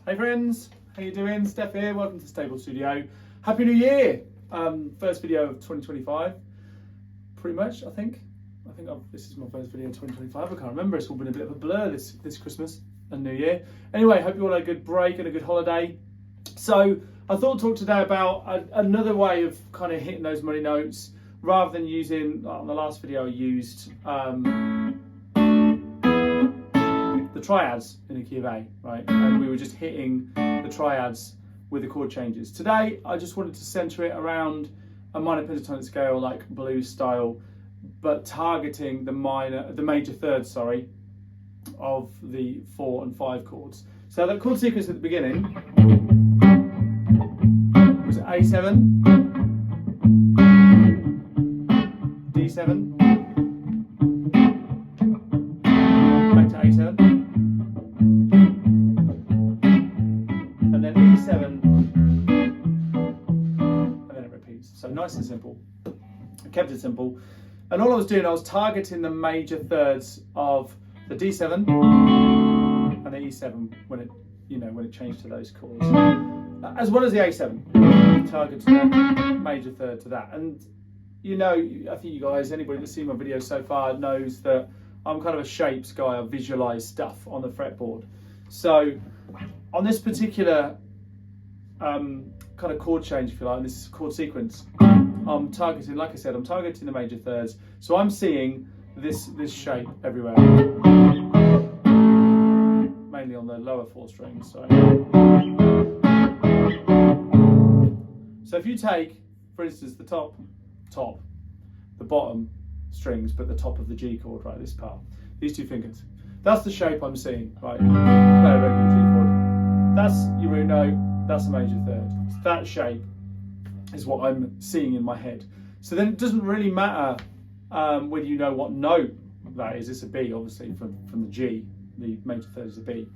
Hey friends, how you doing? Steph here, welcome to Stable Studio. Happy New Year! First video of 2025, pretty much, I think this is my first video of 2025, I can't remember, it's all been a bit of a blur this Christmas and New Year. Anyway, hope you all had a good break and a good holiday. So, I thought I'd talk today about another way of kind of hitting those money notes, rather than using, on the last video I used the triads in the key of A, right? And we were just hitting the triads with the chord changes. Today, I just wanted to center it around a minor pentatonic scale, like blues style, but targeting the major third, of the 4 and 5 chords. So that chord sequence at the beginning was A7, D7, back to A7, and then E7, and then it repeats. So nice and simple. I kept it simple, and all I was doing, I was targeting the major thirds of the D7 and the E7 when it changed to those chords, as well as the A7. Targeting the major third to that, and I think you guys, anybody that's seen my videos so far knows that I'm kind of a shapes guy. I visualize stuff on the fretboard. So on this particular kind of chord change, if you like, and this chord sequence, I'm targeting, like I said, I'm targeting the major thirds. So I'm seeing this shape everywhere, mainly on the lower 4 strings. So if you take, for instance, the top, the bottom strings, but the top of the G chord, right, this part, these 2 fingers, that's the shape I'm seeing, right? No regular G chord. That's your root note, that's a major third. So that shape is what I'm seeing in my head. So then it doesn't really matter whether you know what note that is. It's a B, obviously, from the G, the major third is a B.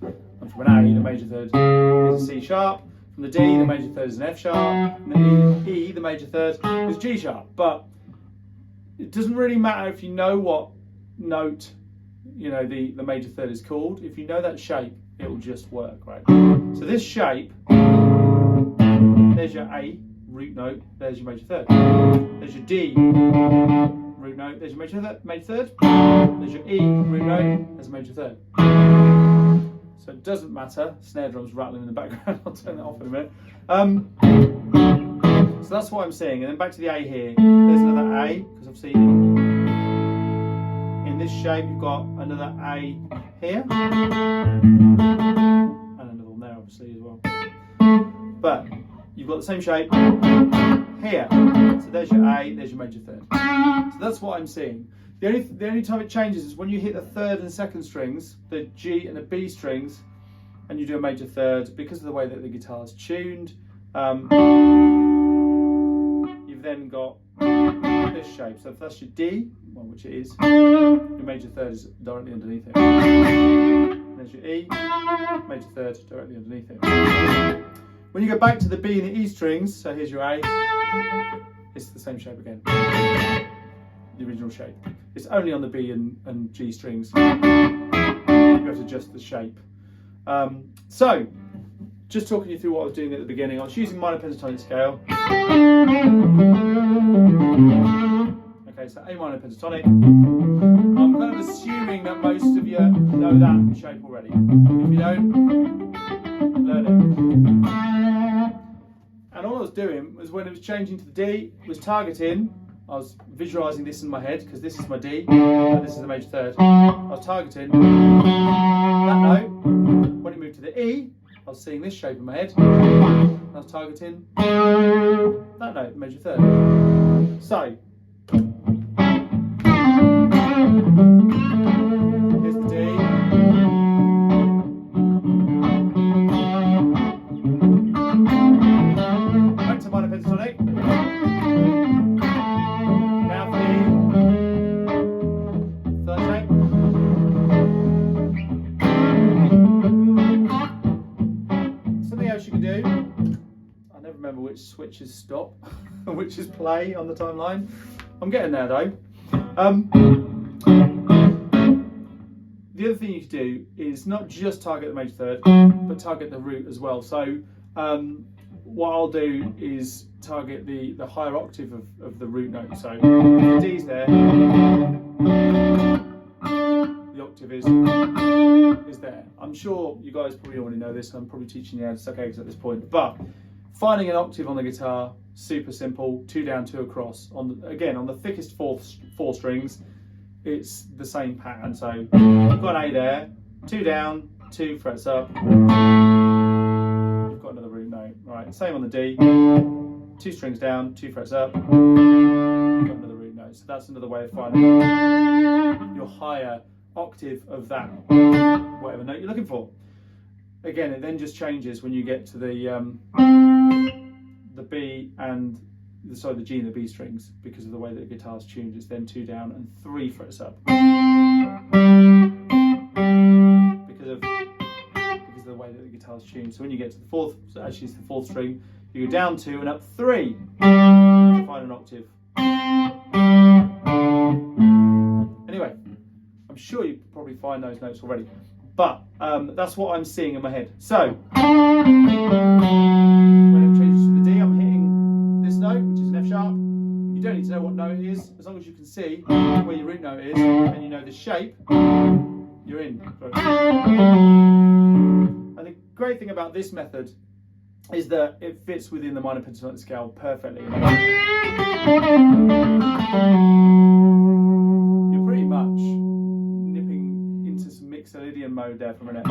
And from an A, the major third is a C sharp. From the D, the major third is an F sharp. And then E, the major third is G sharp. But it doesn't really matter if you know what note the major third is called. If you know that shape, it will just work, right? So this shape, there's your A root note, there's your major third. There's your D root note, there's your major third. There's your E root note, there's a major third. So it doesn't matter. Snare drum's rattling in the background. I'll turn that off in a minute. So that's what I'm seeing. And then back to the A here. There's another A, because I've seen in this shape you've got another A here, and another one there, obviously, as well. But you've got the same shape here. So there's your A, there's your major third. So that's what I'm seeing. The only time it changes is when you hit the 3rd and 2nd strings, the G and the B strings, and you do a major third. Because of the way that the guitar is tuned, you've then got this shape. So if that's your D, well, which it is, your major third is directly underneath it. And there's your E, major third directly underneath it. When you go back to the B and the E strings, so here's your A, it's the same shape again, the original shape. It's only on the B and G strings. You have to adjust the shape. So, just talking you through what I was doing at the beginning, I was using minor pentatonic scale. Okay, so A minor pentatonic. I'm kind of assuming that most of you know that shape already. If you don't, learn it. And all I was doing was when it was changing to the D, was targeting. I was visualising this in my head because this is my D and this is the major third. I was targeting that note. When it moved to the E, I was seeing this shape in my head. I was targeting that note, the major third. So, here's the D. Back to minor pentatonic. Now for the third shape. Something else you can do. I never remember which switch is stop and which is play on the timeline. I'm getting there though. The other thing you can do is not just target the major third, but target the root as well. So what I'll do is target the higher octave of the root note. So the D's there, the octave is there. I'm sure you guys probably already know this. I'm probably teaching you how to suck eggs at this point, but finding an octave on the guitar, super simple. 2 down, 2 across. On the thickest four strings, it's the same pattern. So you've got an A there, 2 down, 2 frets up. You've got another root note, right? Same on the D, 2 strings down, 2 frets up. You've got another root note. So that's another way of finding your higher octave of that whatever note you're looking for. Again, it then just changes when you get to the B and the G and the B strings because of the way that the guitar's tuned. It's then 2 down and 3 frets up because of the way that the guitar's tuned. So when you get to the fourth, so actually it's the fourth string, you go down 2 and up 3 to find an octave. Anyway, I'm sure you probably find those notes already, but that's what I'm seeing in my head. So when it changes to the D, I'm hitting this note, which is an F sharp. You don't need to know what note it is, as long as you can see where your root note is and you know the shape, you're in. And the great thing about this method is that it fits within the minor pentatonic scale perfectly. You're pretty much nipping into some Mixolydian mode there for a minute.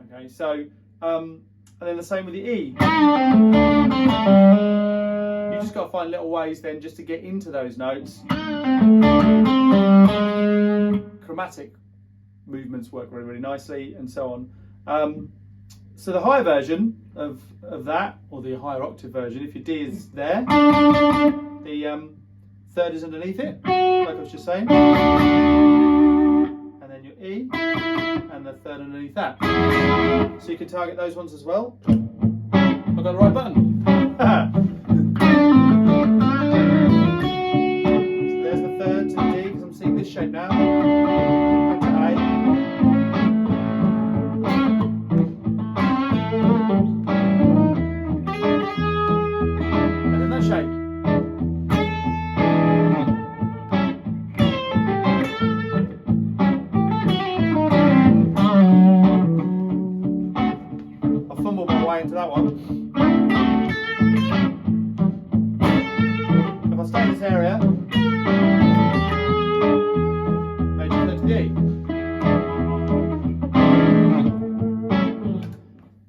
Okay, so and then the same with the E. You just got to find little ways then just to get into those notes. Chromatic movements work really, really nicely, and so on. So the higher version of that, or the higher octave version, if your D is there, the third is underneath it, like I was just saying, and then your E, and the third underneath that. So you can target those ones as well. I've got the right button. So there's the third to the D, because I'm seeing this shape now. Back to A. And then that shape. I'll fumble my way into that one. If I stay in this area, major third to the E.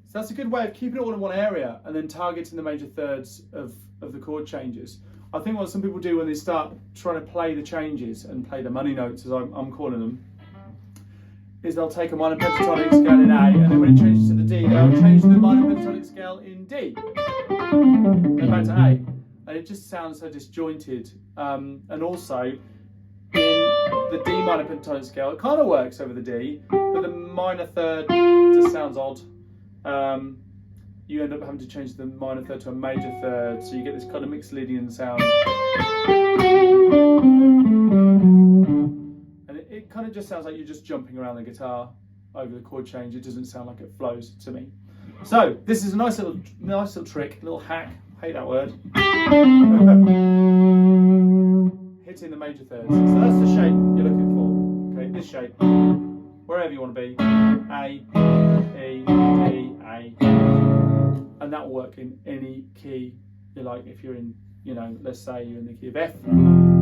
So that's a good way of keeping it all in one area and then targeting the major thirds of the chord changes. I think what some people do when they start trying to play the changes and play the money notes, as I'm calling them, is they'll take a minor pentatonic scale in A, and then when it changes to the D, they'll change the minor pentatonic scale in D, then back to A, and it just sounds so disjointed. And also, in the D minor pentatonic scale. It kind of works over the D, but the minor third just sounds odd. You end up having to change the minor third to a major third, so you get this kind of mixed Lydian sound. And it kind of just sounds like you're just jumping around the guitar over the chord change. It doesn't sound like it flows to me. So this is a nice little trick, little hack. Hate that word. Hitting the major thirds. So that's the shape you're looking for. Okay, this shape, wherever you want to be. A, E, D, A, and that will work in any key you like. If you're in, let's say you're in the key of F. And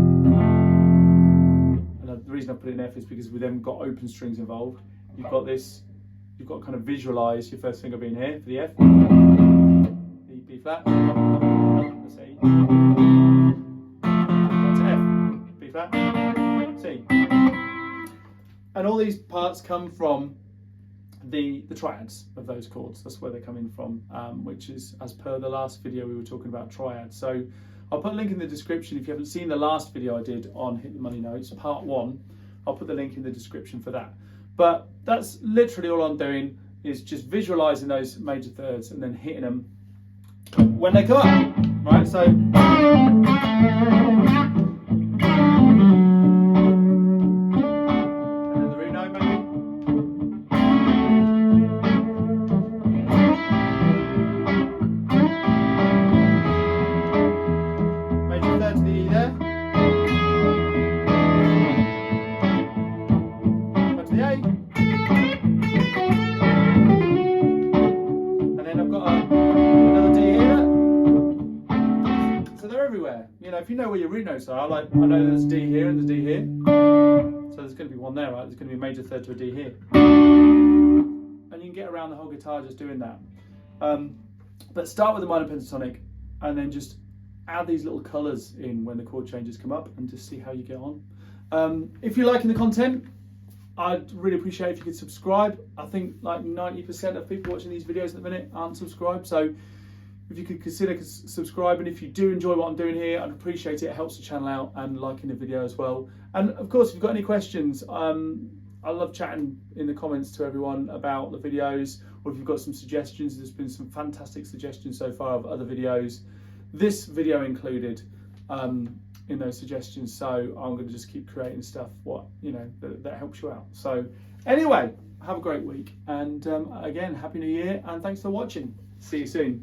the reason I put it in F is because we then got open strings involved. You've got this. You've got to kind of visualise your first finger being here for the F. B flat. That's E. That's F. B flat. C. And all these parts come from the triads of those chords. That's where they're coming from, which is as per the last video we were talking about triads. So I'll put a link in the description. If you haven't seen the last video I did on Hit the Money Notes, part 1, I'll put the link in the description for that. But that's literally all I'm doing, is just visualizing those major thirds and then hitting them when they come up, right? So and then the root note maybe. Major third to the E there. Back to the A. And then I've got another D here. So they're everywhere. If you know where your root notes are, I know there's D here and there's D here. So there's going to be one there, right? There's going to be a major third to a D here. And you can get around the whole guitar just doing that. But start with the minor pentatonic and then just add these little colours in when the chord changes come up and just see how you get on. If you're liking the content, I'd really appreciate if you could subscribe. I think like 90% of people watching these videos at the minute aren't subscribed. So if you could consider subscribing, if you do enjoy what I'm doing here, I'd appreciate it. It helps the channel out, and liking the video as well. And of course, if you've got any questions, I love chatting in the comments to everyone about the videos, or if you've got some suggestions. There's been some fantastic suggestions so far of other videos, this video included, in those suggestions. So I'm going to just keep creating stuff that helps you out. So anyway, have a great week, and again, Happy New Year, and thanks for watching. See you soon.